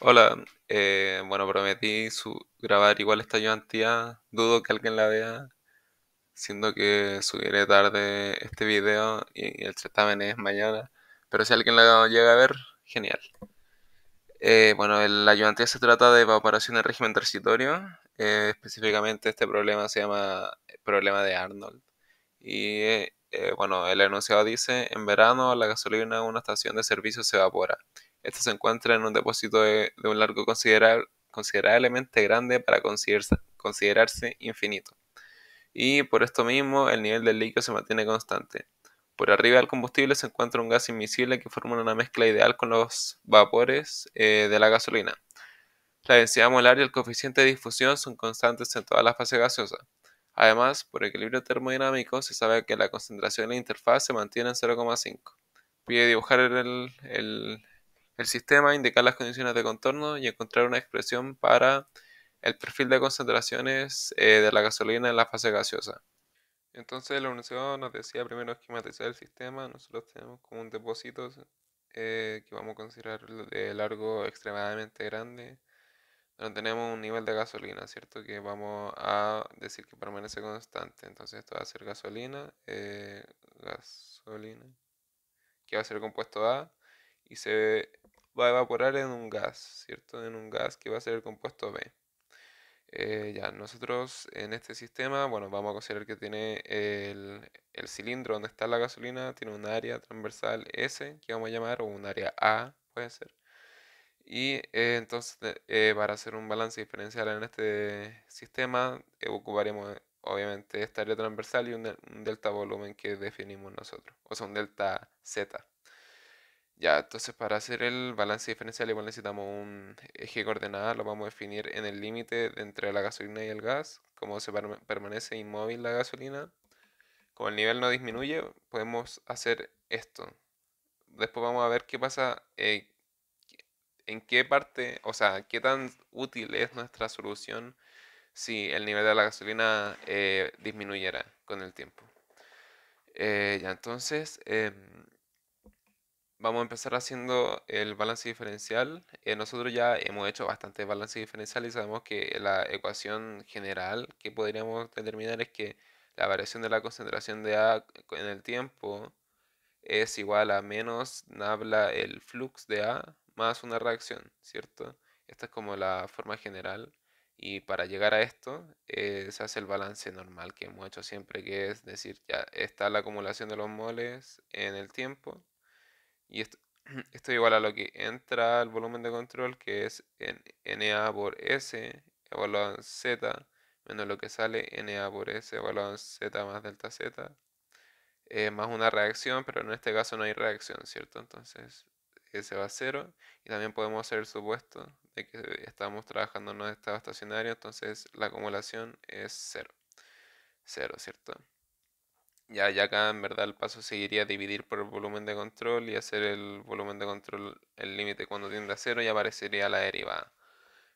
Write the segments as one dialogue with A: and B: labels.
A: Hola, bueno, prometí grabar igual esta ayudantía. Dudo que alguien la vea, siendo que subiré tarde este video y el certamen es mañana. Pero si alguien la llega a ver, genial. Bueno, la ayudantía se trata de evaporación en régimen transitorio. Específicamente este problema se llama problema de Arnold. Y bueno, el enunciado dice, en verano la gasolina en una estación de servicio se evapora. Esta se encuentra en un depósito de un largo considerablemente grande para considerarse infinito. Y por esto mismo el nivel del líquido se mantiene constante. Por arriba del combustible se encuentra un gas invisible que forma una mezcla ideal con los vapores de la gasolina. La densidad molar y el coeficiente de difusión son constantes en toda la fase gaseosa. Además, por equilibrio termodinámico, se sabe que la concentración en la interfaz se mantiene en 0,5. Pide dibujar el sistema, indicar las condiciones de contorno y encontrar una expresión para el perfil de concentraciones de la gasolina en la fase gaseosa. Entonces la universidad nos decía primero esquematizar el sistema. Nosotros tenemos como un depósito que vamos a considerar de largo extremadamente grande, donde tenemos un nivel de gasolina, ¿cierto? Que vamos a decir que permanece constante. Entonces esto va a ser gasolina, que va a ser compuesto A, y se va a evaporar en un gas, ¿cierto? En un gas que va a ser el compuesto B. Ya, nosotros en este sistema, bueno, vamos a considerar que tiene el cilindro donde está la gasolina, tiene un área transversal S, que vamos a llamar, o un área A, puede ser. Y entonces, para hacer un balance diferencial en este sistema, ocuparemos obviamente esta área transversal y un delta volumen que definimos nosotros, o sea, un delta Z. Ya, entonces para hacer el balance diferencial igual necesitamos un eje de coordenadas, lo vamos a definir en el límite entre la gasolina y el gas, como se permanece inmóvil la gasolina, como el nivel no disminuye, podemos hacer esto. Después vamos a ver qué pasa, en qué parte, o sea, qué tan útil es nuestra solución si el nivel de la gasolina disminuyera con el tiempo. Ya, entonces, vamos a empezar haciendo el balance diferencial. Nosotros ya hemos hecho bastante balance diferencial y sabemos que la ecuación general que podríamos determinar es que la variación de la concentración de A en el tiempo es igual a menos nabla el flux de A más una reacción, ¿cierto? Esta es como la forma general. Y para llegar a esto se hace el balance normal que hemos hecho siempre, que es decir, ya está la acumulación de los moles en el tiempo y esto es igual a lo que entra al volumen de control, que es NA por S evaluado en Z, menos lo que sale NA por S evaluado en Z más delta Z, más una reacción, pero en este caso no hay reacción, ¿cierto? Entonces S va a cero, y también podemos hacer el supuesto de que estamos trabajando en un estado estacionario, entonces la acumulación es cero, cero, ¿cierto? Ya acá en verdad el paso seguiría dividir por el volumen de control y hacer el volumen de control el límite cuando tiende a cero y aparecería la derivada.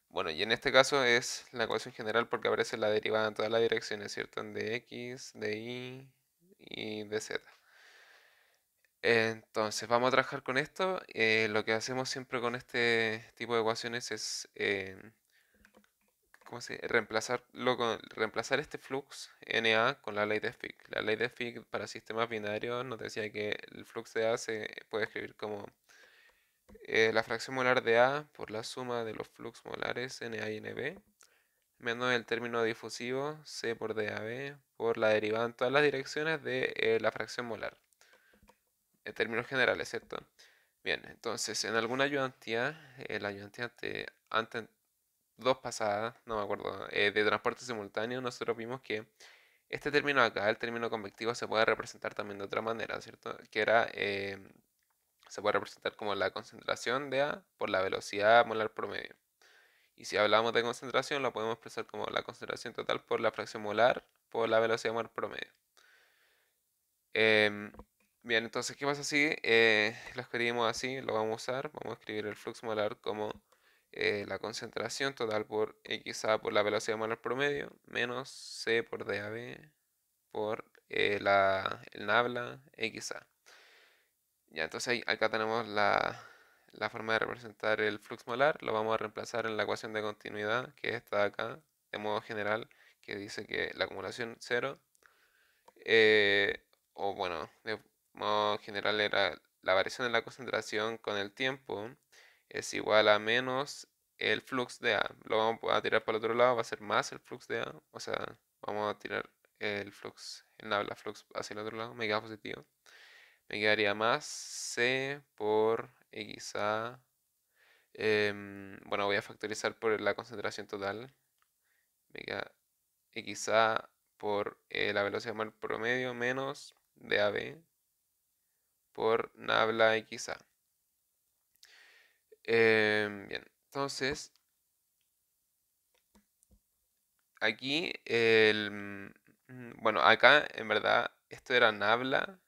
A: Bueno, y en este caso es la ecuación general porque aparece la derivada en todas las direcciones, ¿cierto? En de x, de y de z. Entonces, vamos a trabajar con esto. Lo que hacemos siempre con este tipo de ecuaciones es ¿cómo se reemplazar este flux NA con la ley de Fick. La ley de Fick para sistemas binarios nos decía que el flux de A se puede escribir como la fracción molar de A por la suma de los flux molares NA y NB, menos el término difusivo C por DAB por la derivada en todas las direcciones de la fracción molar, en términos generales, ¿cierto? Bien, entonces en alguna ayudantía, la ayudantía antes, dos pasadas, no me acuerdo, de transporte simultáneo, nosotros vimos que este término acá, el término convectivo, se puede representar también de otra manera, ¿cierto? Que era, se puede representar como la concentración de A por la velocidad molar promedio. Y si hablamos de concentración, lo podemos expresar como la concentración total por la fracción molar por la velocidad molar promedio. Em, bien, entonces, ¿qué pasa si lo escribimos así? Lo vamos a usar, vamos a escribir el flux molar como la concentración total por XA por la velocidad molar promedio, menos C por DAB por el nabla XA. Ya, entonces acá tenemos la forma de representar el flux molar lo vamos a reemplazar en la ecuación de continuidad, que está acá, de modo general, que dice que la acumulación cero, o bueno, de modo general era la variación de la concentración con el tiempo es igual a menos el flux de A. Lo vamos a tirar para el otro lado, va a ser más el flux de A, o sea, vamos a tirar el flux, el nabla flux hacia el otro lado, me queda positivo. Me quedaría más C por XA. Bueno, voy a factorizar por la concentración total. Me queda XA por la velocidad mal promedio menos DAB por nabla XA. Bien, entonces aquí bueno, acá en verdad esto era nabla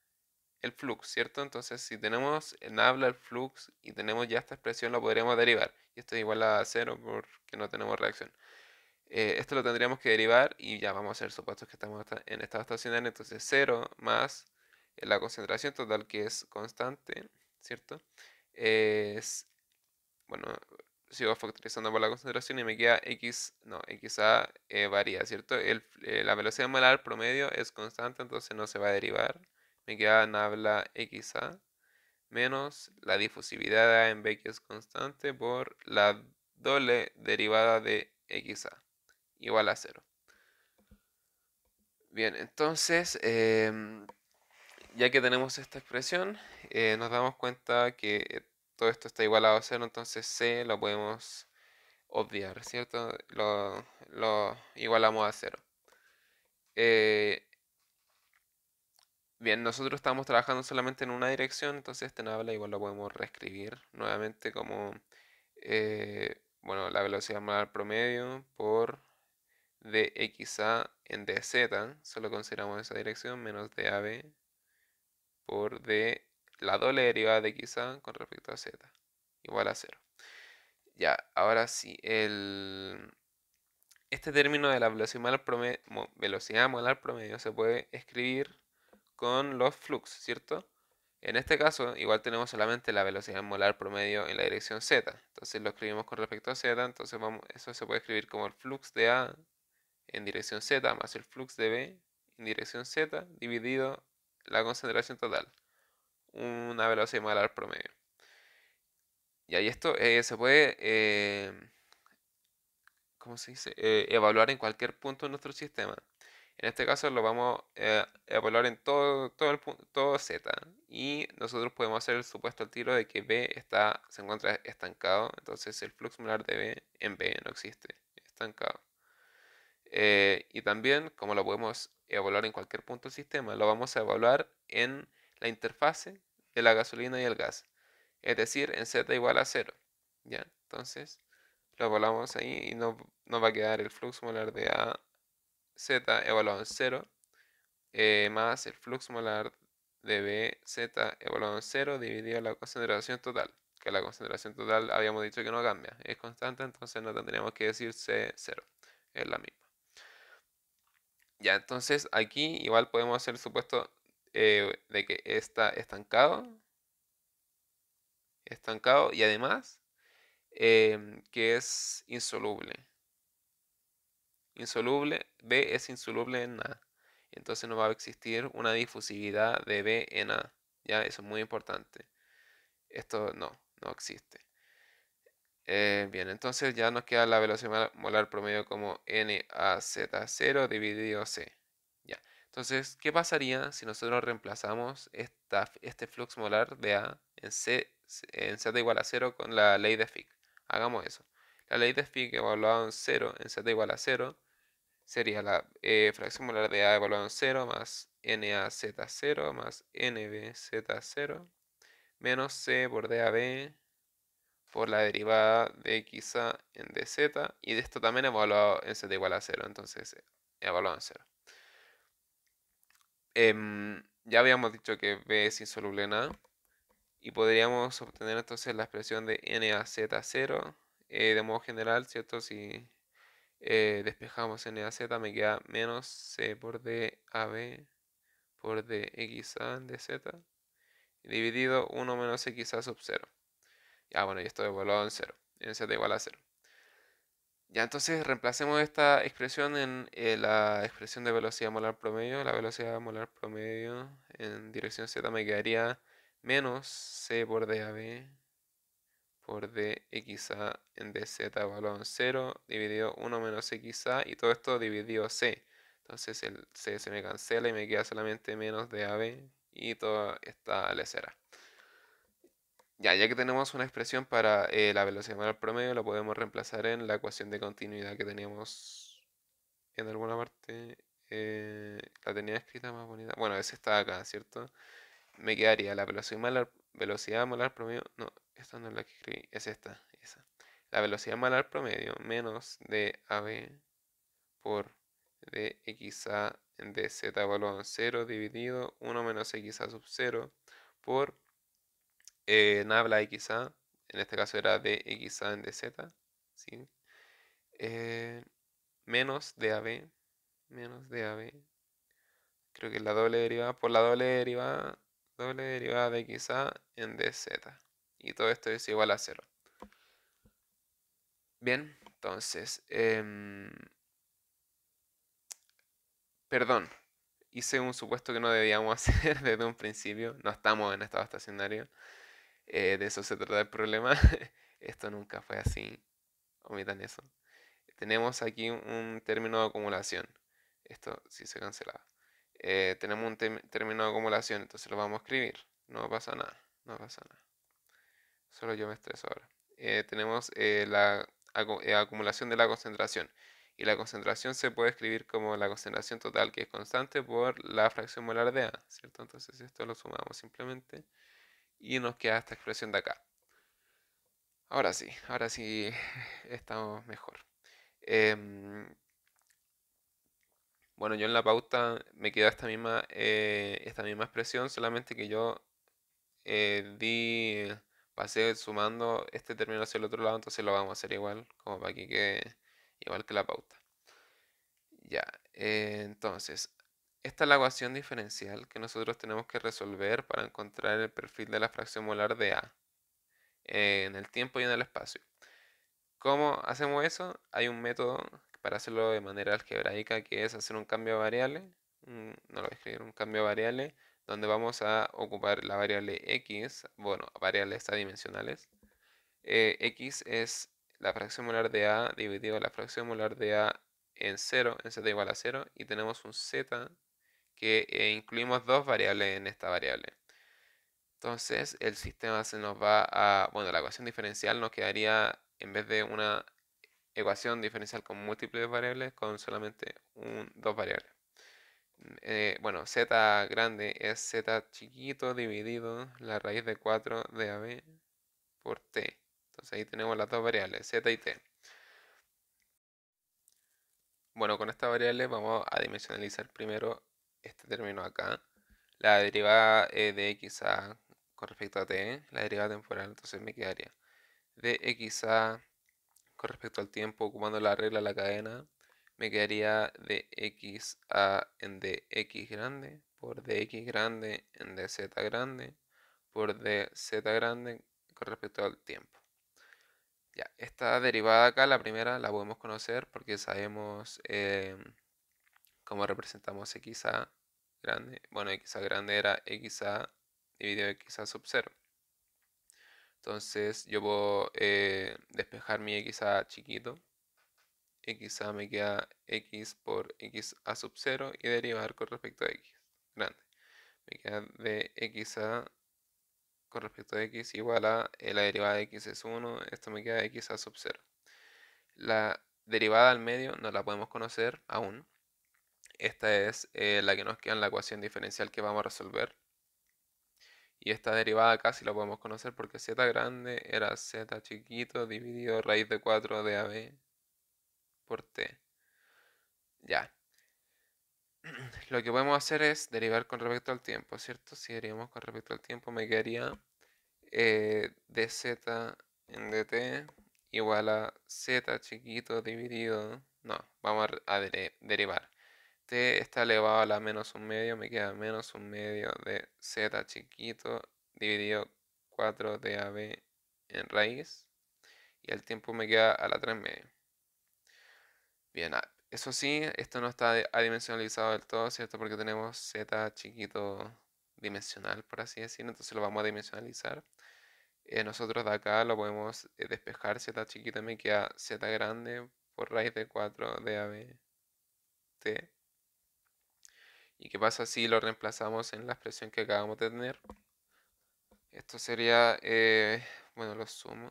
A: el flux, ¿cierto? Entonces, si tenemos en habla el flux y tenemos ya esta expresión, lo podríamos derivar. Y esto es igual a cero porque no tenemos reacción. Esto lo tendríamos que derivar y ya vamos a hacer supuestos que estamos en estado estacionario. Entonces, cero más la concentración total, que es constante, ¿cierto? Es, bueno, sigo factorizando por la concentración y me queda x, no, xa varía, ¿cierto? La velocidad molar promedio es constante, entonces no se va a derivar. Me queda nabla xa menos la difusividad de A en B, que es constante, por la doble derivada de xa, igual a cero. Bien, entonces, ya que tenemos esta expresión, nos damos cuenta que todo esto está igualado a cero, entonces C lo podemos obviar, ¿cierto? Lo igualamos a cero. Eh, bien, nosotros estamos trabajando solamente en una dirección, entonces este nabla igual lo podemos reescribir nuevamente como, bueno, la velocidad molar promedio por dxa en dz, solo consideramos esa dirección, menos dab por d la doble derivada de xa con respecto a z, igual a cero. Ya, ahora sí, este término de la velocidad molar promedio se puede escribir con los flux, ¿cierto? En este caso, igual tenemos solamente la velocidad molar promedio en la dirección z. Entonces lo escribimos con respecto a z, entonces eso se puede escribir como el flux de A en dirección z más el flux de B en dirección z dividido la concentración total, una velocidad molar promedio. Y ahí esto se puede ¿cómo se dice? Evaluar en cualquier punto de nuestro sistema. En este caso lo vamos a evaluar en todo Z. Y nosotros podemos hacer el supuesto al tiro de que B se encuentra estancado. Entonces el flux molar de B en B no existe. Estancado. Y también, como lo podemos evaluar en cualquier punto del sistema, lo vamos a evaluar en la interfase de la gasolina y el gas. Es decir, en Z igual a cero. ¿Ya? Entonces, lo evaluamos ahí y nos va a quedar el flux molar de A Z evaluado en cero, más el flux molar de B Z evaluado en cero dividido la concentración total. Que la concentración total habíamos dicho que no cambia, es constante, entonces no tendríamos que decir C0, es la misma. Ya, entonces aquí igual podemos hacer el supuesto de que está estancado y además que es insoluble. B es insoluble en A. Entonces no va a existir una difusividad de B en A. Ya, eso es muy importante. Esto no existe. Bien, entonces ya nos queda la velocidad molar promedio como NaZ0 dividido C. Ya. Entonces, ¿qué pasaría si nosotros reemplazamos este flux molar de A en Z igual a 0 con la ley de Fick? Hagamos eso. La ley de Fick evaluada en 0 en Z igual a 0 sería la fracción molar de A evaluada en 0 más NaZ0 más NbZ0 menos C por DAB por la derivada de xa en dz y de esto también evaluado en z igual a 0, entonces evaluado en 0. Ya habíamos dicho que B es insoluble en A y podríamos obtener entonces la expresión de NaZ0 de modo general, ¿cierto? Si despejamos NaZ me queda menos C por DAB por dxa en dz dividido 1 menos xa sub 0. Ya, bueno, y esto devuelvo en cero. En z igual a cero. Ya, entonces reemplacemos esta expresión en la expresión de velocidad molar promedio. La velocidad molar promedio en dirección z me quedaría menos c por dAv por dxa en dz evaluado en cero dividido 1 menos xa y todo esto dividido c. Entonces el c se me cancela y me queda solamente menos dAv y toda esta lecera. Ya que tenemos una expresión para la velocidad molar promedio, lo podemos reemplazar en la ecuación de continuidad que teníamos en alguna parte. La tenía escrita más bonita. Bueno, esa está acá, ¿cierto? Me quedaría la velocidad molar promedio. No, esta no es la que escribí, es esta, esa. La velocidad molar promedio menos dAv por dxa en dz evaluado en 0 dividido 1 menos xa sub 0 por nabla xa, en este caso era dxa en dz, ¿sí? Menos dAv, creo que es la doble derivada, por la doble derivada de xa en dz. Y todo esto es igual a cero. Bien, entonces, perdón, hice un supuesto que no debíamos hacer desde un principio. No estamos en estado estacionario. De eso se trata el problema. Esto nunca fue así. Omitan eso. Tenemos aquí un término de acumulación. Esto sí se cancelaba. Tenemos un término de acumulación, entonces lo vamos a escribir. No pasa nada, no pasa nada. Solo yo me estreso ahora. Tenemos la acumulación de la concentración. Y la concentración se puede escribir como la concentración total, que es constante, por la fracción molar de A, ¿cierto? Entonces esto lo sumamos simplemente y nos queda esta expresión de acá. Ahora sí estamos mejor. Em, bueno, yo en la pauta me queda esta misma expresión, solamente que yo pasé sumando este término hacia el otro lado, entonces lo vamos a hacer igual, como para que quede igual que la pauta. Ya, entonces, esta es la ecuación diferencial que nosotros tenemos que resolver para encontrar el perfil de la fracción molar de A en el tiempo y en el espacio. ¿Cómo hacemos eso? Hay un método para hacerlo de manera algebraica que es hacer un cambio de variable. No lo voy a escribir, un cambio de variable donde vamos a ocupar la variable x, bueno, variables adimensionales. X es la fracción molar de A dividido la fracción molar de A en 0, en z igual a 0, y tenemos un z que incluimos dos variables en esta variable. Entonces el sistema se nos va a, bueno, la ecuación diferencial nos quedaría, en vez de una ecuación diferencial con múltiples variables, con solamente dos variables. Bueno, z grande es z chiquito dividido la raíz de 4 de AB por t. Entonces ahí tenemos las dos variables, z y t. Bueno, con esta variable vamos a dimensionalizar primero este término acá. La derivada de xa con respecto a t, la derivada temporal, entonces me quedaría de xa con respecto al tiempo, ocupando la regla de la cadena, me quedaría de xa en dx grande por dx grande en dz grande por dz grande con respecto al tiempo. Ya, esta derivada acá, la primera, la podemos conocer porque sabemos cómo representamos xa grande. Bueno, xa grande era xa dividido xa sub 0. Entonces yo puedo despejar mi xa chiquito. Xa me queda x por xa sub 0 y derivar con respecto a x grande. Me queda de xa con respecto a x igual a la derivada de x es 1. Esto me queda xa sub 0. La derivada al medio no la podemos conocer aún. Esta es la que nos queda en la ecuación diferencial que vamos a resolver. Y esta derivada acá sí la podemos conocer porque z grande era z chiquito dividido raíz de 4 de AB por t. Ya. Lo que podemos hacer es derivar con respecto al tiempo, ¿cierto? Si derivamos con respecto al tiempo me quedaría dz en dt igual a z chiquito dividido... No, vamos a derivar. T está elevado a la menos un medio, me queda menos un medio de z chiquito dividido 4 de AB en raíz y el tiempo me queda a la 3 medio. Bien, eso sí, esto no está adimensionalizado del todo, ¿cierto? Porque tenemos z chiquito dimensional, por así decirlo, entonces lo vamos a dimensionalizar. Nosotros de acá lo podemos despejar, z chiquito me queda z grande por raíz de 4 de AB t. ¿Y qué pasa si lo reemplazamos en la expresión que acabamos de tener? Esto sería, bueno, lo sumo,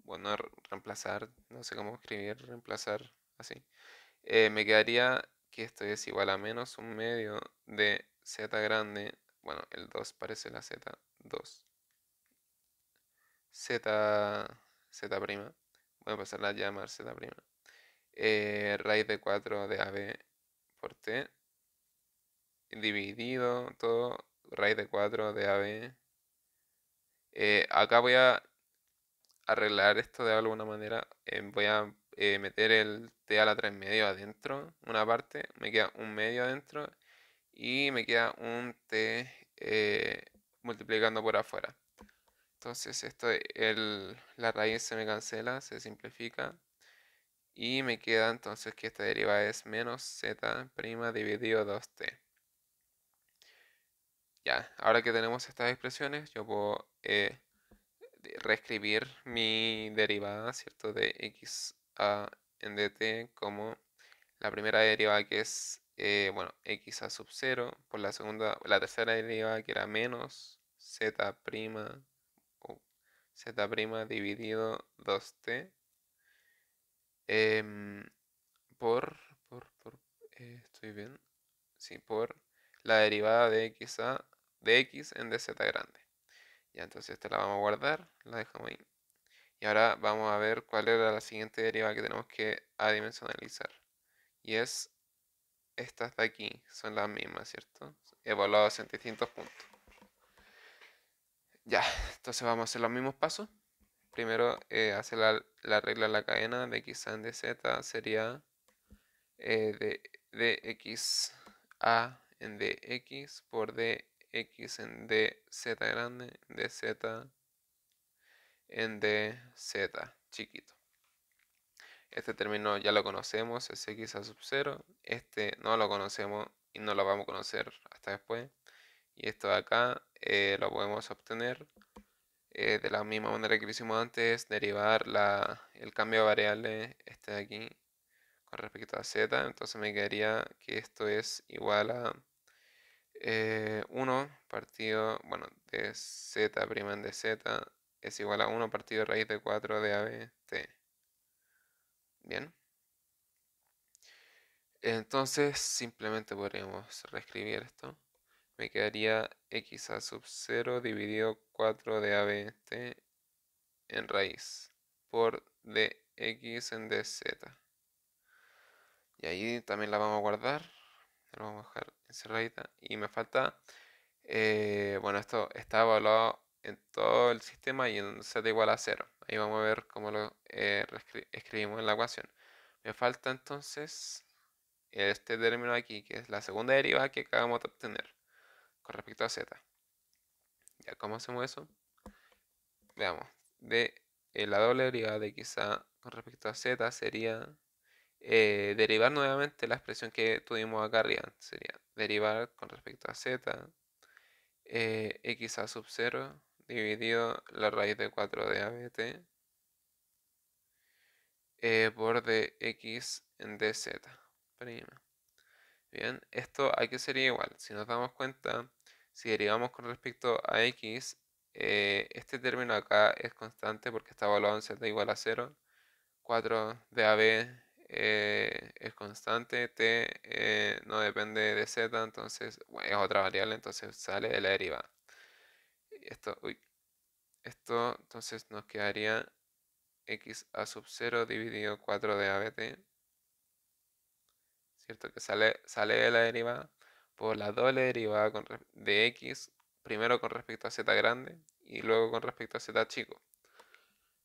A: bueno, reemplazar, no sé cómo escribir, reemplazar así. Me quedaría que esto es igual a menos un medio de z grande, bueno, el 2 parece la z, 2, z, z prima, voy a pasarla a llamar z prima, raíz de 4 de AB por t, dividido todo, raíz de 4 de AB. Acá voy a arreglar esto de alguna manera. Voy a meter el t a la 3 medio adentro, una parte, me queda un medio adentro y me queda un t multiplicando por afuera. Entonces la raíz se me cancela, se simplifica y me queda entonces que esta derivada es menos z' dividido 2t. Ya, ahora que tenemos estas expresiones, yo puedo reescribir mi derivada, ¿cierto? De x a en dt como la primera derivada que es, bueno, x a sub 0 por la tercera derivada que era menos z' o z' dividido 2t em, por, estoy bien, sí, por la derivada de x en dz grande. Ya, entonces esta la vamos a guardar, la dejamos ahí. Y ahora vamos a ver cuál era la siguiente derivada que tenemos que adimensionalizar. Y es estas de aquí, son las mismas, ¿cierto? Evaluadas en distintos puntos. Ya, entonces vamos a hacer los mismos pasos. Primero, hacer la regla de la cadena de x a en dz sería de x a en dx por dx en dz grande, dz en dz chiquito. Este término ya lo conocemos, es x a sub 0. Este no lo conocemos y no lo vamos a conocer hasta después. Y esto de acá lo podemos obtener de la misma manera que lo hicimos antes, derivar el cambio de variable este de aquí con respecto a z. Entonces me quedaría que esto es igual a 1 partido, bueno, de z' en dz es igual a 1 partido raíz de 4 de AB t. Bien. Entonces simplemente podríamos reescribir esto. Me quedaría x a sub 0 dividido 4 de ABT en raíz por dx en dz. Y ahí también la vamos a guardar. La vamos a dejar encerradita. Y me falta, bueno, esto está evaluado en todo el sistema y en z igual a 0. Ahí vamos a ver cómo lo escribimos en la ecuación. Me falta entonces este término aquí, que es la segunda derivada que acabamos de obtener con respecto a z. ¿Ya cómo hacemos eso? Veamos. De la doble derivada de x a con respecto a z sería derivar nuevamente la expresión que tuvimos acá arriba. Sería derivar con respecto a z x a sub 0 dividido la raíz de 4 de abt por dx en dz prima. Bien, esto aquí sería igual. Si nos damos cuenta, si derivamos con respecto a x, este término acá es constante porque está evaluado en z igual a 0. 4 de AB es constante, t no depende de z, entonces bueno, es otra variable, entonces sale de la derivada. Esto entonces nos quedaría x a sub 0 dividido 4 de ABT. ¿Cierto? Que sale de la derivada por la doble derivada de x, primero con respecto a z grande y luego con respecto a z chico.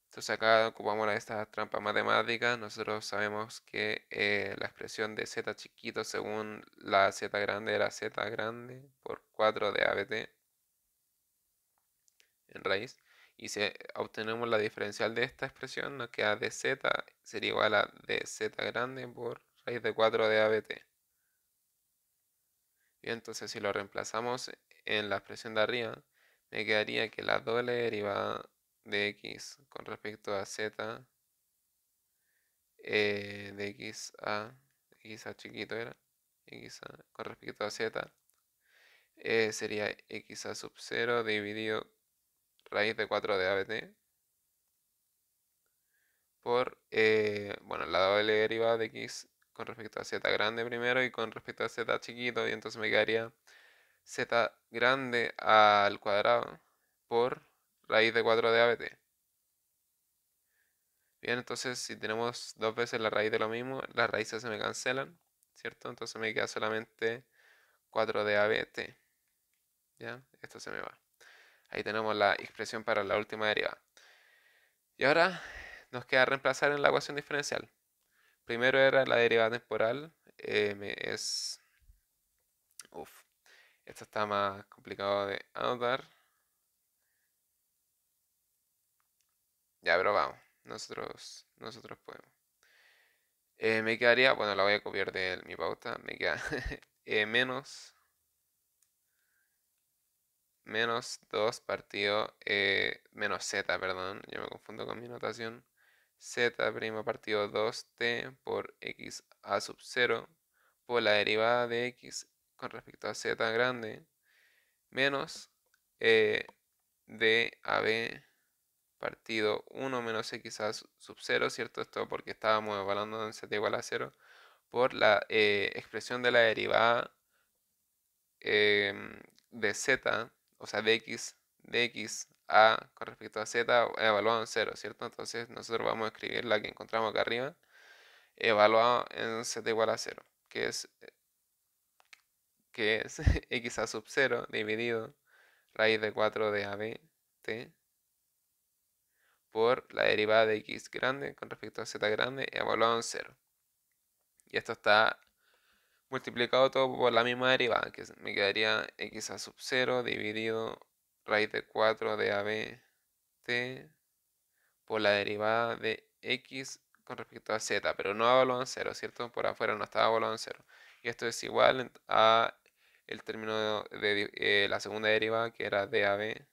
A: Entonces acá ocupamos esta trampa matemática. Nosotros sabemos que la expresión de z chiquito según la z grande era z grande por 4 de ABT en raíz. Y si obtenemos la diferencial de esta expresión, nos queda dz sería igual a dz grande por raíz de 4 de ABT. Bien, entonces si lo reemplazamos en la expresión de arriba, me quedaría que la doble derivada de x con respecto a z, de x a chiquito era, con respecto a z, sería x a sub 0 dividido raíz de 4 de ABT por, bueno, la doble derivada de x con respecto a z grande primero y con respecto a z chiquito, y entonces me quedaría z grande al cuadrado por raíz de 4 de ABT. Bien, entonces si tenemos dos veces la raíz de lo mismo, las raíces se me cancelan, ¿cierto? Entonces me queda solamente 4 de ABT. ¿Ya? Esto se me va. Ahí tenemos la expresión para la última derivada. Y ahora nos queda reemplazar en la ecuación diferencial. Primero era la derivada temporal. Uf, esto está más complicado de anotar. Ya, pero vamos. Nosotros podemos. Me quedaría, bueno, la voy a copiar de mi pauta. Me queda menos 2 partido menos z, perdón. Yo me confundo con mi notación. Z' partido 2t por x a sub 0 por la derivada de x con respecto a z grande menos d a b partido 1 menos x a sub 0, ¿cierto? Esto porque estábamos evaluando en z igual a 0 por la expresión de la derivada de z, o sea, de x a con respecto a z evaluado en 0, ¿cierto? Entonces nosotros vamos a escribir la que encontramos acá arriba, evaluado en z igual a 0, que es x a sub 0 dividido raíz de 4 de AB t por la derivada de x grande con respecto a z grande evaluado en 0. Y esto está multiplicado todo por la misma derivada, que me quedaría x a sub 0 dividido raíz de 4 de AB t por la derivada de x con respecto a z, pero no evaluado en 0, ¿cierto? Por afuera no estaba evaluado en 0. Y esto es igual a el término de la segunda derivada, que era dab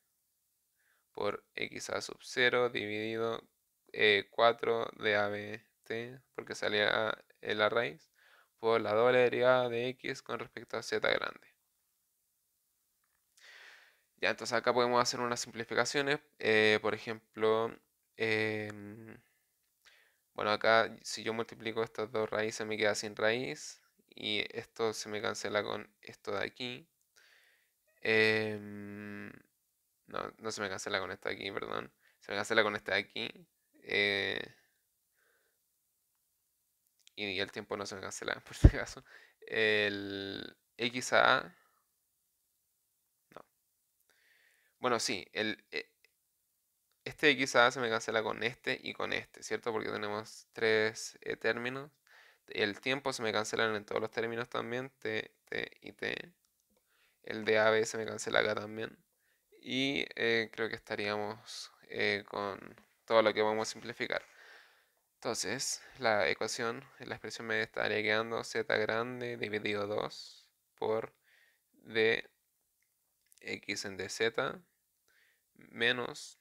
A: por x a sub 0 dividido 4 dab t, porque salía en la raíz, por la doble derivada de x con respecto a z grande. Ya, entonces acá podemos hacer unas simplificaciones. Por ejemplo, bueno, acá si yo multiplico estas dos raíces me queda sin raíz. Y esto se me cancela con esto de aquí. Em, no, no se me cancela con esto de aquí, perdón. Se me cancela con este de aquí. eh, y el tiempo no se me cancela, por si acaso. El x a... No. Bueno, sí, este x a se me cancela con este y con este, ¿cierto? Porque tenemos tres términos. El tiempo se me cancela en todos los términos también, t, t y t. El de AB se me cancela acá también. Y creo que estaríamos con todo lo que vamos a simplificar. Entonces, la ecuación, la expresión me estaría quedando z grande dividido 2 por dx en dz menos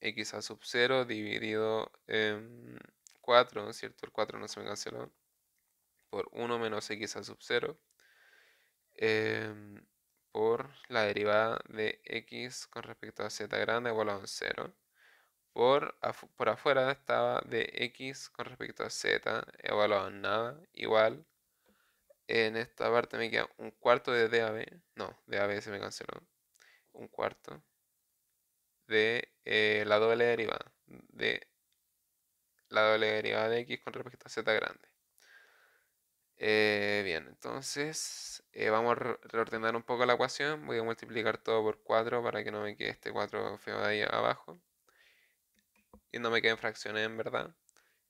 A: x a sub 0 dividido en 4, ¿cierto? El 4 no se me canceló, por 1 menos x a sub 0 por la derivada de x con respecto a z grande igual a 0. Por afuera estaba de x con respecto a z evaluado en nada, igual. En esta parte me queda un cuarto de dab, no, dab se me canceló, un cuarto de la doble derivada de x con respecto a z grande. Bien, entonces vamos a reordenar un poco la ecuación. Voy a multiplicar todo por 4 para que no me quede este 4 feo de ahí abajo. Y no me queden fracciones en verdad.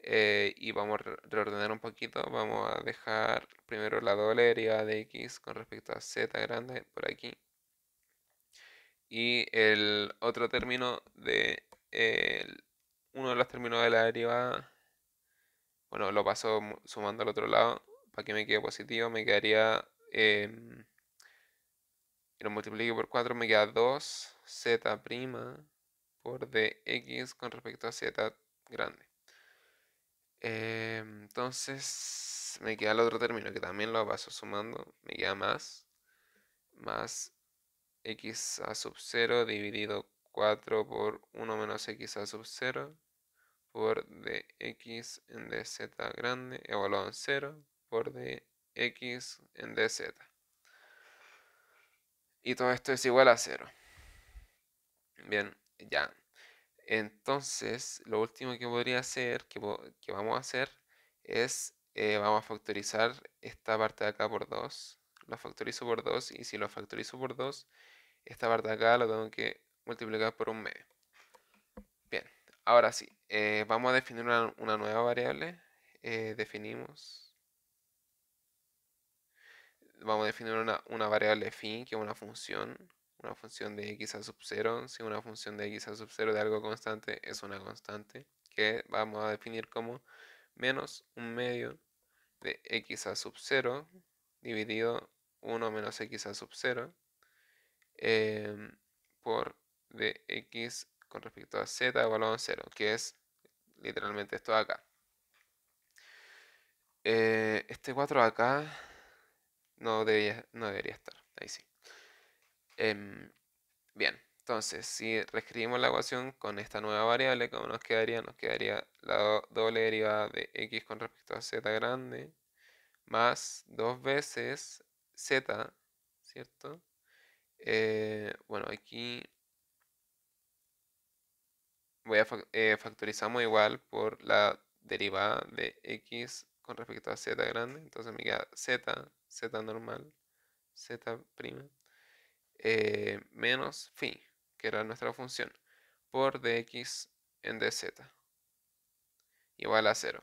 A: Y vamos a reordenar un poquito. Vamos a dejar primero la doble derivada de x con respecto a z grande por aquí. Y el otro término uno de los términos de la derivada, bueno, lo paso sumando al otro lado, para que me quede positivo, me quedaría, y lo multiplique por 4 me queda 2z' por dx con respecto a z grande. Entonces me queda el otro término que también lo paso sumando, me queda más x a sub 0 dividido 4 por 1 menos x a sub 0 por dx en dz grande evaluado en 0 por dx en dz. Y todo esto es igual a 0. Bien, ya. Entonces, lo último que podría hacer, que vamos a hacer, es, vamos a factorizar esta parte de acá por 2. Lo factorizo por 2 y si lo factorizo por 2, esta parte de acá lo tengo que multiplicar por un medio. Bien, ahora sí, vamos a definir una nueva variable. Definimos, vamos a definir una variable phi, que es una función de x a sub 0. Si una función de x a sub 0 de algo constante es una constante, que vamos a definir como menos un medio de x a sub 0 dividido 1 menos x a sub 0 por dx con respecto a z evaluado en 0, que es literalmente esto de acá. Este 4 de acá no debería estar, ahí sí. Em, Bien, entonces si reescribimos la ecuación con esta nueva variable, ¿cómo nos quedaría? Nos quedaría la doble derivada de x con respecto a z grande más dos veces z, ¿cierto? Bueno, aquí factorizamos igual por la derivada de x con respecto a z grande, entonces me queda z normal, z' menos phi, que era nuestra función, por dx en dz, igual a 0.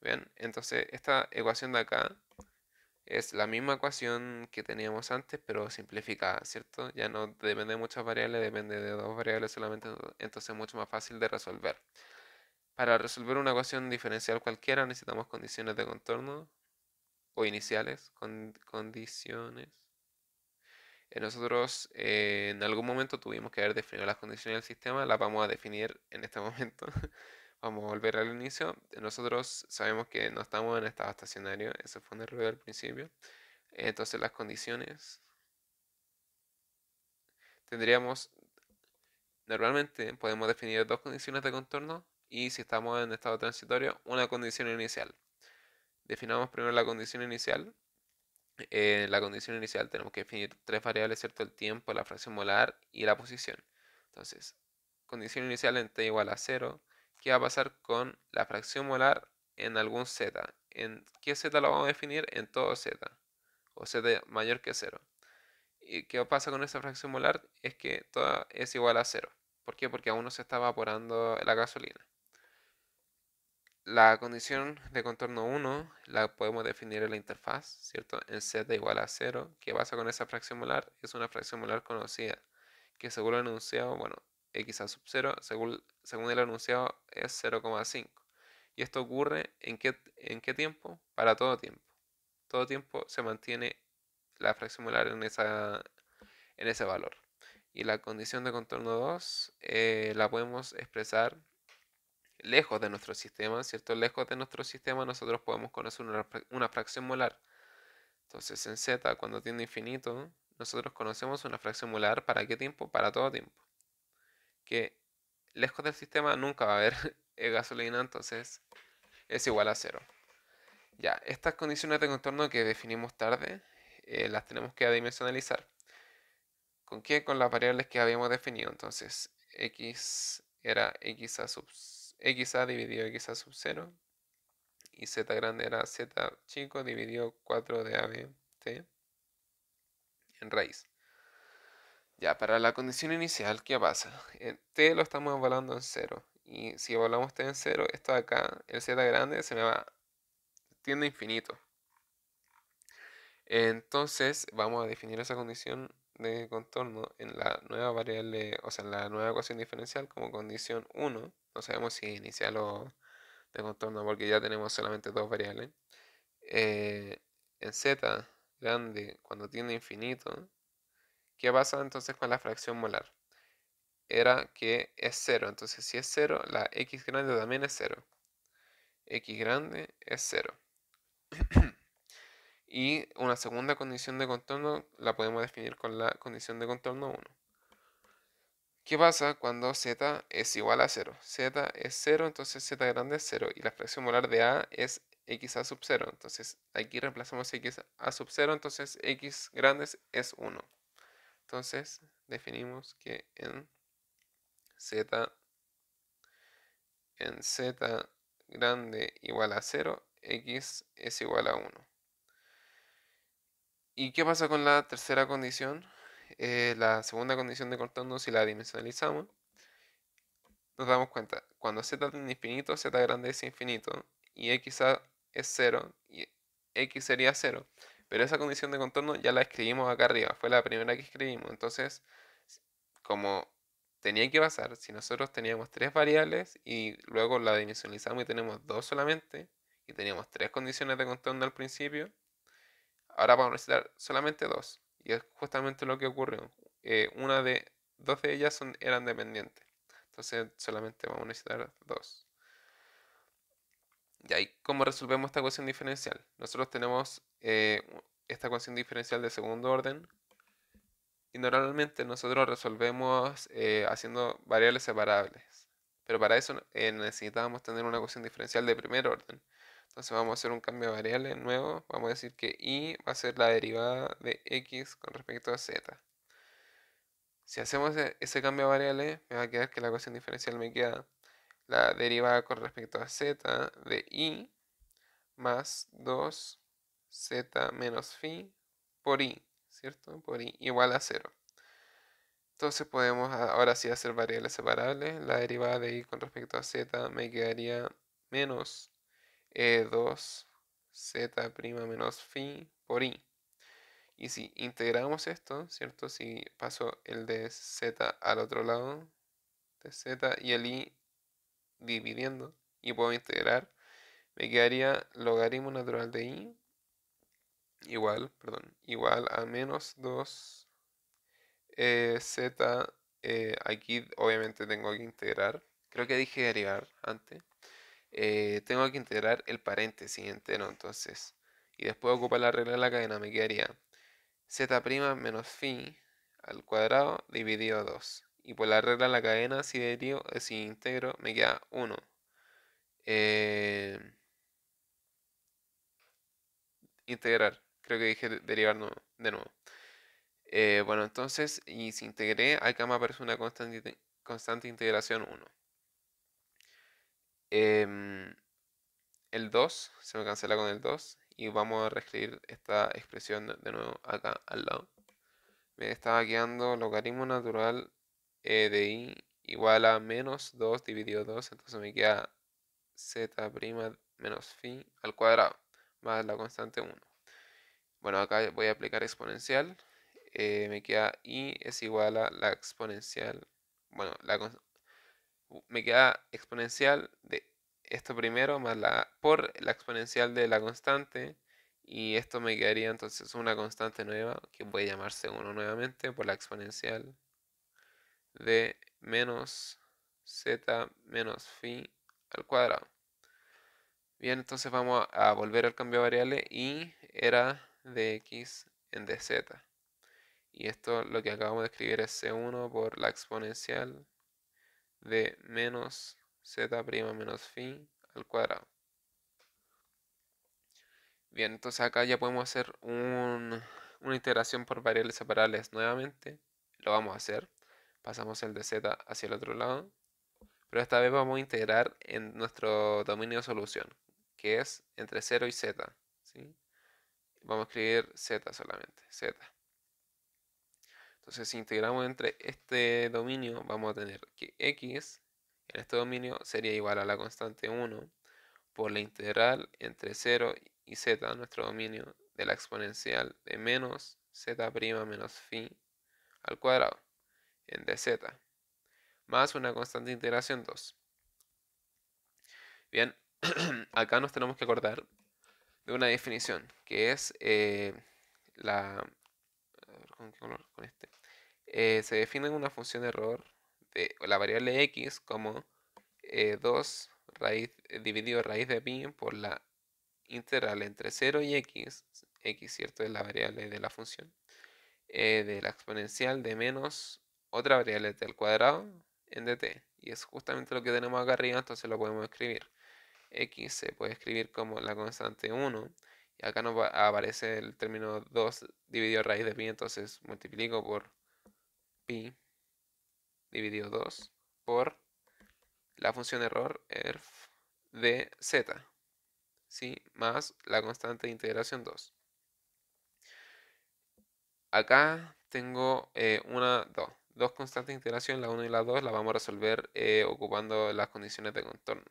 A: Bien, entonces esta ecuación de acá es la misma ecuación que teníamos antes, pero simplificada, ¿cierto? Ya no depende de muchas variables, depende de dos variables solamente, entonces es mucho más fácil de resolver. Para resolver una ecuación diferencial cualquiera necesitamos condiciones de contorno o iniciales, condiciones. Nosotros en algún momento tuvimos que haber definido las condiciones del sistema, las vamos a definir en este momento. Vamos a volver al inicio. Nosotros sabemos que no estamos en estado estacionario, eso fue un error al principio. Entonces las condiciones tendríamos, normalmente podemos definir dos condiciones de contorno y si estamos en estado transitorio, una condición inicial. Definamos primero la condición inicial. En la condición inicial tenemos que definir tres variables, ¿cierto? El tiempo, la fracción molar y la posición. Entonces, condición inicial en t igual a 0. ¿Qué va a pasar con la fracción molar en algún z? ¿En qué z lo vamos a definir? En todo z. O z mayor que 0. ¿Y qué pasa con esa fracción molar? Es que toda es igual a 0. ¿Por qué? Porque aún no se está evaporando la gasolina. La condición de contorno 1 la podemos definir en la interfaz, ¿cierto? En z igual a 0. ¿Qué pasa con esa fracción molar? Es una fracción molar conocida, que según el enunciado, bueno, x a sub 0, según el enunciado es 0,5. ¿Y esto ocurre en qué tiempo? Para todo tiempo. Todo tiempo se mantiene la fracción molar en ese valor. Y la condición de contorno 2 la podemos expresar lejos de nuestro sistema, ¿cierto? Lejos de nuestro sistema nosotros podemos conocer una fracción molar. Entonces en z, cuando tiende a infinito, nosotros conocemos una fracción molar ¿para qué tiempo? Para todo tiempo. Que lejos del sistema nunca va a haber gasolina, entonces es igual a cero. Ya, estas condiciones de contorno que definimos tarde, las tenemos que adimensionalizar. ¿Con qué? Con las variables que habíamos definido. Entonces, x era x a dividido x a sub 0 y z grande era z chico dividido 4 de AB t en raíz. Ya, para la condición inicial, ¿qué pasa? T lo estamos evaluando en 0. Y si evaluamos t en 0, esto de acá, el z grande, se me va, tiende a infinito. Entonces, vamos a definir esa condición de contorno en la nueva variable, o sea, en la nueva ecuación diferencial como condición 1, no sabemos si inicial o de contorno porque ya tenemos solamente dos variables, eh, en z grande cuando tiende a infinito, ¿qué pasa entonces con la fracción molar? Era que es 0, entonces si es 0, la x grande también es 0. X grande es 0. Y una segunda condición de contorno la podemos definir con la condición de contorno 1. ¿Qué pasa cuando z es igual a 0? Z es 0, entonces z grande es 0 y la fracción molar de a es xa sub 0. Entonces aquí reemplazamos xa sub 0, entonces x grande es 1. Entonces definimos que z, en z grande igual a 0, x es igual a 1. ¿Y qué pasa con la tercera condición? La segunda condición de contorno, si la dimensionalizamos, nos damos cuenta, cuando z tiende a infinito, z grande es infinito, y xa es 0, y x sería 0. Pero esa condición de contorno ya la escribimos acá arriba, fue la primera que escribimos. Entonces, como tenía que pasar, si nosotros teníamos tres variables y luego la dimensionalizamos y tenemos dos solamente, y teníamos tres condiciones de contorno al principio, ahora vamos a necesitar solamente dos. Y es justamente lo que ocurrió. Dos de ellas eran dependientes. Entonces solamente vamos a necesitar dos. Y ahí, ¿cómo resolvemos esta ecuación diferencial? Nosotros tenemos esta ecuación diferencial de segundo orden. Y normalmente nosotros resolvemos haciendo variables separables. Pero para eso necesitábamos tener una ecuación diferencial de primer orden. Entonces vamos a hacer un cambio de variable nuevo. Vamos a decir que y va a ser la derivada de x con respecto a z. Si hacemos ese cambio de variable, me va a quedar que la ecuación diferencial me queda la derivada con respecto a z de y más 2z menos phi por i, ¿cierto? Por i igual a 0. Entonces podemos ahora sí hacer variables separables. La derivada de i con respecto a z me quedaría menos 2z' menos phi por i. Y si integramos esto, ¿cierto? Si paso el de z al otro lado de z y el i dividiendo y puedo integrar, me quedaría logaritmo natural de i igual a menos 2 z, aquí obviamente tengo que integrar, creo que dije derivar antes, tengo que integrar el paréntesis entero entonces, y después ocupar la regla de la cadena, me quedaría z' menos phi al cuadrado dividido 2, y por la regla de la cadena si integro me queda 1. Integrar, creo que dije derivar de nuevo. Bueno, entonces, y si integré, acá me aparece una constante integración 1. Em, el 2 se me cancela con el 2 y vamos a reescribir esta expresión de nuevo acá al lado. Me estaba quedando logaritmo natural de i igual a menos 2 dividido 2, entonces me queda z' menos phi al cuadrado más la constante 1. Bueno, acá voy a aplicar exponencial. Me queda i es igual a la exponencial. Bueno, me queda exponencial de esto primero más por la exponencial de la constante. Y esto me quedaría entonces una constante nueva que puede llamarse 1 nuevamente por la exponencial de menos z menos phi al cuadrado. Bien, entonces vamos a volver al cambio de variable y era de x en dz. Y esto lo que acabamos de escribir es c1 por la exponencial de menos z' menos phi al cuadrado. Bien, entonces acá ya podemos hacer una integración por variables separables nuevamente. Lo vamos a hacer. Pasamos el de z hacia el otro lado. Pero esta vez vamos a integrar en nuestro dominio de solución, que es entre 0 y z. ¿Sí? Vamos a escribir z solamente, z. Entonces si integramos entre este dominio vamos a tener que x en este dominio sería igual a la constante 1 por la integral entre 0 y z, nuestro dominio, de la exponencial de menos z' menos phi al cuadrado en dz más una constante de integración 2. Bien, acá nos tenemos que acordar de una definición que es la... a ver, ¿con qué color? Con este. Se define una función de error de la variable x como 2 raíz, dividido raíz de pi por la integral entre 0 y x, ¿cierto? Es la variable de la función, de la exponencial de menos otra variable t al cuadrado en dt. Y es justamente lo que tenemos acá arriba, entonces lo podemos escribir. X se puede escribir como la constante 1, y acá nos aparece el término 2 dividido raíz de pi, entonces multiplico por pi dividido 2 por la función error erf de z, ¿sí? Más la constante de integración 2. Acá tengo dos constantes de integración, la 1 y la 2, la vamos a resolver ocupando las condiciones de contorno.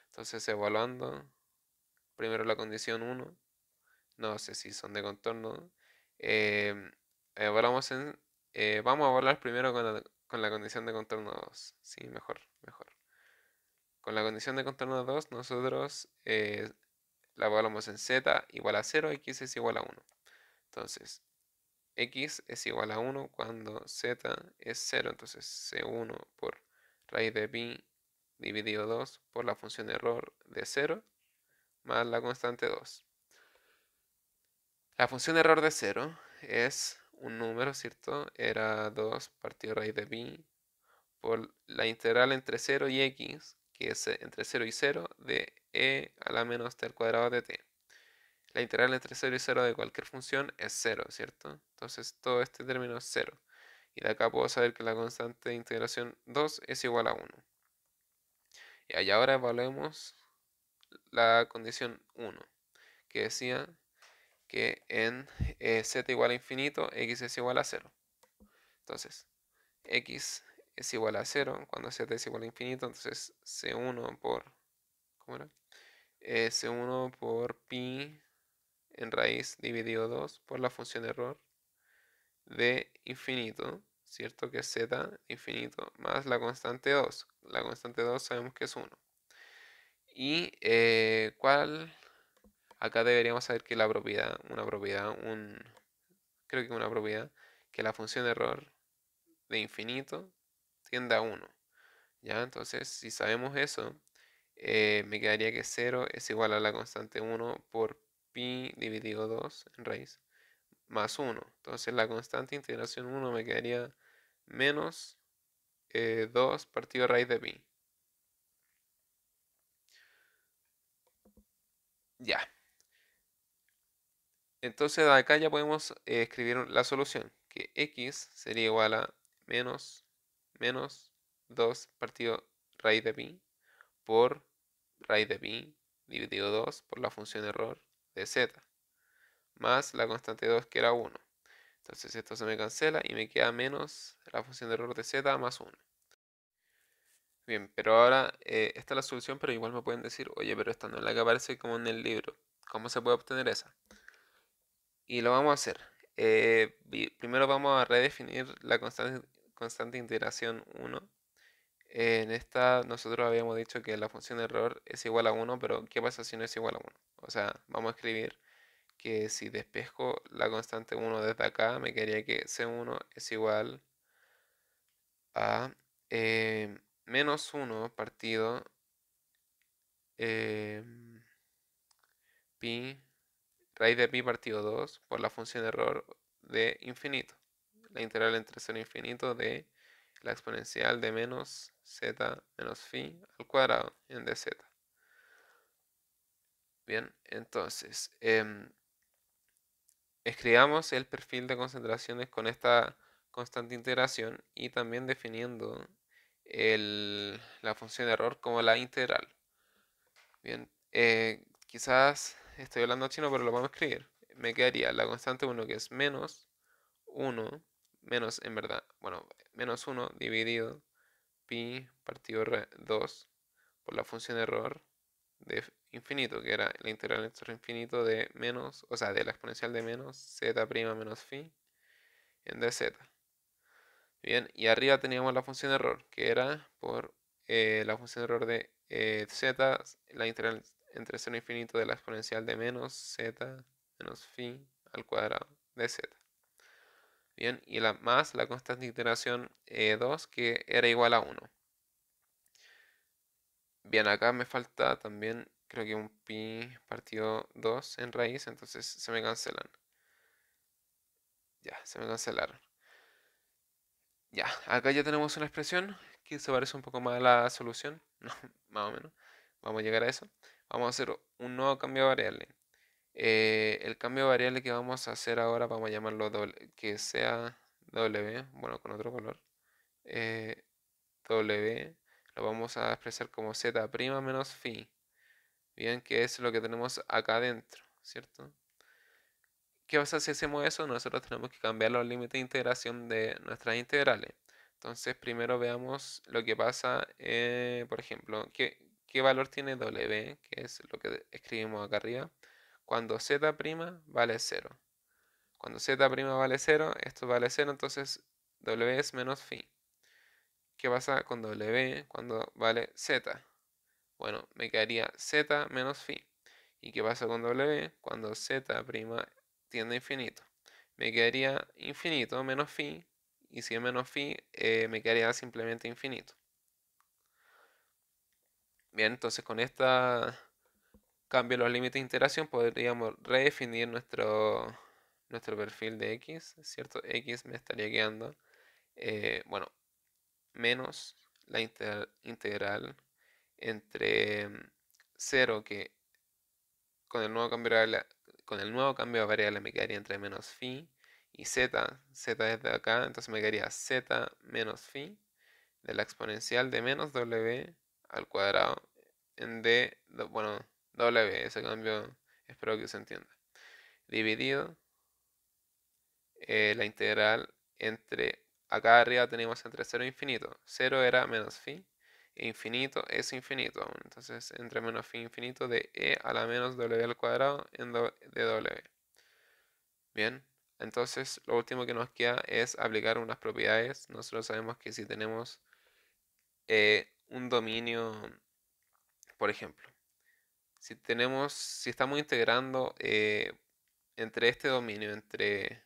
A: Entonces, evaluando primero la condición 1, no sé si son de contorno, eh, evaluamos vamos a evaluar primero con la condición de contorno 2, sí, mejor. Con la condición de contorno 2, nosotros la evaluamos en z igual a 0, x es igual a 1. Entonces, x es igual a 1 cuando z es 0, entonces c1 por raíz de pi dividido 2 por la función error de 0 más la constante 2. La función error de 0 es un número, ¿cierto? Era 2 partido raíz de pi por la integral entre 0 y x, que es entre 0 y 0 de e a la menos t al cuadrado de t. La integral entre 0 y 0 de cualquier función es 0, ¿cierto? Entonces todo este término es 0. Y de acá puedo saber que la constante de integración 2 es igual a 1. Y ahora evaluemos la condición 1, que decía que en z igual a infinito, x es igual a 0. Entonces, x es igual a 0 cuando z es igual a infinito, entonces c1 por, ¿cómo era? C1 por pi en raíz dividido 2 por la función error de infinito, ¿cierto? Que es z infinito más la constante 2. La constante 2 sabemos que es 1. Y acá deberíamos saber que la propiedad, creo que una propiedad, que la función error de infinito tiende a 1. ¿Ya? Entonces, si sabemos eso, me quedaría que 0 es igual a la constante 1 por pi dividido 2 en raíz más 1. Entonces la constante de integración 1 me quedaría menos 2 partido raíz de pi. Ya. Entonces acá ya podemos escribir la solución, que x sería igual a menos 2 partido raíz de pi por raíz de pi dividido 2 por la función error de z, más la constante 2 que era 1. Entonces esto se me cancela y me queda menos la función de error de z más 1. Bien, pero ahora esta es la solución, pero igual me pueden decir, oye, pero esta no es la que aparece como en el libro. ¿Cómo se puede obtener esa? Y lo vamos a hacer. Primero vamos a redefinir la constante de integración 1. En esta nosotros habíamos dicho que la función de error es igual a 1, pero ¿qué pasa si no es igual a 1? O sea, vamos a escribir que si despejo la constante 1 desde acá, me quedaría que C1 es igual a menos 1 partido pi, raíz de pi partido 2 por la función error de infinito. La integral entre 0 e infinito de la exponencial de menos z menos phi al cuadrado en dz. Bien, entonces, escribamos el perfil de concentraciones con esta constante integración y también definiendo la función de error como la integral. Bien, quizás estoy hablando chino, pero lo vamos a escribir. Me quedaría la constante 1 que es menos 1, menos en verdad, bueno, menos 1 dividido pi partido 2 por la función error de infinito, que era la integral entre infinito de menos, o sea, de la exponencial de menos z' menos phi en dz. Bien, y arriba teníamos la función de error, que era por la función de error de z, la integral entre 0 e infinito de la exponencial de menos z menos phi al cuadrado de z. Bien, y más la constante de iteración 2, que era igual a 1. Bien, acá me falta también, creo que un pi partido 2 en raíz, entonces se me cancelan. Ya, se me cancelaron. Ya, acá ya tenemos una expresión que se parece un poco más a la solución, no, más o menos. Vamos a llegar a eso. Vamos a hacer un nuevo cambio de variable. El cambio de variable que vamos a hacer ahora, vamos a llamarlo que sea W, bueno, con otro color. eh, W lo vamos a expresar como Z' menos phi. Bien, que es lo que tenemos acá adentro, ¿cierto? ¿Qué pasa si hacemos eso? Nosotros tenemos que cambiar los límites de integración de nuestras integrales. Entonces, primero veamos lo que pasa, por ejemplo, qué valor tiene W, que es lo que escribimos acá arriba, cuando Z' vale 0. Cuando Z' vale 0, esto vale 0, entonces W es menos phi. ¿Qué pasa con W cuando vale Z? Bueno, me quedaría Z menos phi. ¿Y qué pasa con W cuando Z' tiende a infinito? Me quedaría infinito menos phi. Y si es menos phi, me quedaría simplemente infinito. Bien, entonces con esta cambio de los límites de integración podríamos redefinir nuestro perfil de x, ¿cierto? X me estaría quedando, bueno, menos la integral entre 0, que con el nuevo cambio de variable, con el nuevo cambio de variable me quedaría entre menos phi y z es de acá, entonces me quedaría z menos phi de la exponencial de menos w al cuadrado en d, bueno, w, ese cambio espero que se entienda, dividido la integral entre, acá arriba tenemos entre 0 e infinito, 0 era menos phi, e infinito es infinito aún, entonces entre menos phi e infinito de e a la menos w al cuadrado de w. Bien, entonces lo último que nos queda es aplicar unas propiedades. Nosotros sabemos que si tenemos un dominio, por ejemplo, si estamos integrando entre este dominio, entre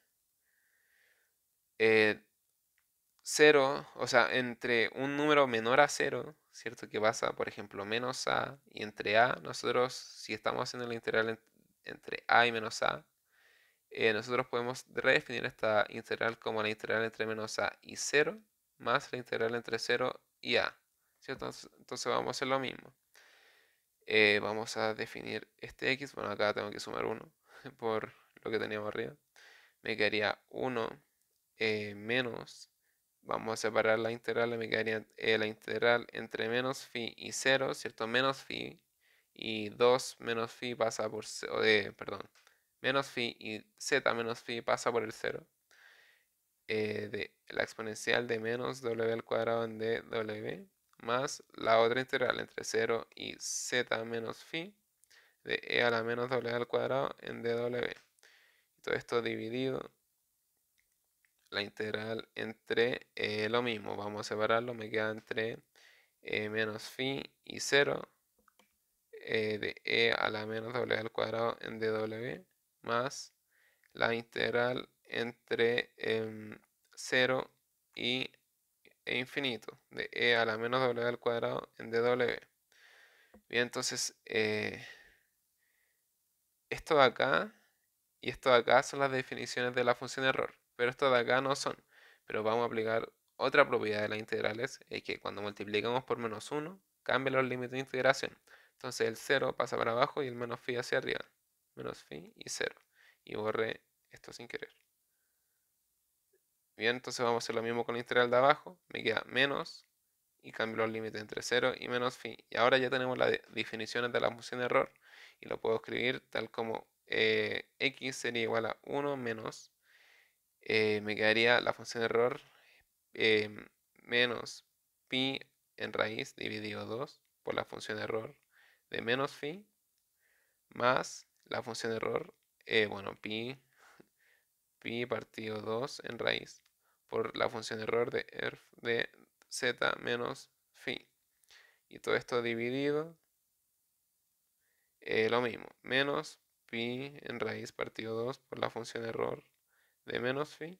A: 0, o sea, entre un número menor a 0, ¿cierto? Que pasa, por ejemplo, menos a, y entre a, nosotros, si estamos haciendo la integral entre a y menos a, nosotros podemos redefinir esta integral como la integral entre menos a y 0, más la integral entre 0 y a, ¿cierto? Entonces vamos a hacer lo mismo. Vamos a definir este x, bueno, acá tengo que sumar 1 por lo que teníamos arriba. Me quedaría 1 menos, vamos a separar la integral, me quedaría la integral entre menos phi y 0, ¿cierto? Menos phi y 2 menos phi pasa por, perdón, menos phi y z menos phi pasa por el 0. De la exponencial de menos w al cuadrado en dw más la otra integral entre 0 y z menos phi de e a la menos w al cuadrado en dw. Todo esto dividido la integral entre lo mismo, vamos a separarlo, me queda entre menos phi y 0 de e a la menos w al cuadrado en dw más la integral entre 0 e infinito de e a la menos w al cuadrado en dw. Bien, entonces esto de acá y esto de acá son las definiciones de la función de error, pero esto de acá no son. Pero vamos a aplicar otra propiedad de las integrales, es que cuando multiplicamos por menos 1, cambia los límites de integración. Entonces el 0 pasa para abajo y el menos phi hacia arriba. Menos phi y 0. Y borré esto sin querer. Bien, entonces vamos a hacer lo mismo con la integral de abajo. Me queda menos y cambio los límites entre 0 y menos phi. Y ahora ya tenemos las definiciones de la función de error y lo puedo escribir tal como x sería igual a 1 menos, me quedaría la función de error eh, menos pi en raíz dividido 2 por la función de error de menos phi más la función de error, bueno, pi partido 2 en raíz por la función error de erf de z menos phi. Y todo esto dividido, lo mismo, menos pi en raíz partido 2 por la función error de menos phi,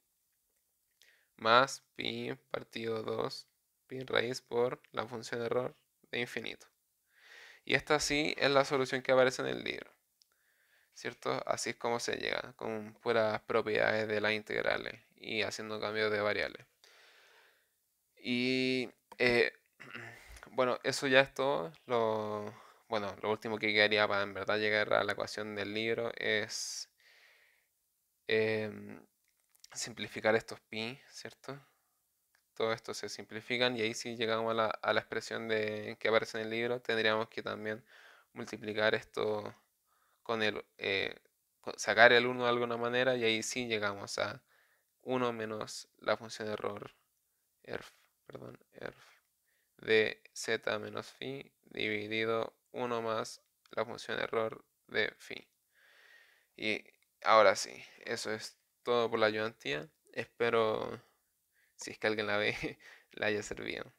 A: más pi partido 2 pi en raíz por la función error de infinito. Y esta sí es la solución que aparece en el libro, ¿cierto? Así es como se llega, con puras propiedades de las integrales y haciendo cambios de variables. Y bueno, eso ya es todo. Bueno, lo último que quedaría para en verdad llegar a la ecuación del libro es em, simplificar estos pi, ¿cierto? Todo esto se simplifican y ahí sí llegamos a la expresión que aparece en el libro. Tendríamos que también multiplicar esto con sacar el uno de alguna manera y ahí sí llegamos a uno menos la función error erf, perdón, erf de z menos phi dividido uno más la función error de phi. Y ahora sí, eso es todo por la ayudantía. Espero, si es que alguien la ve, la haya servido.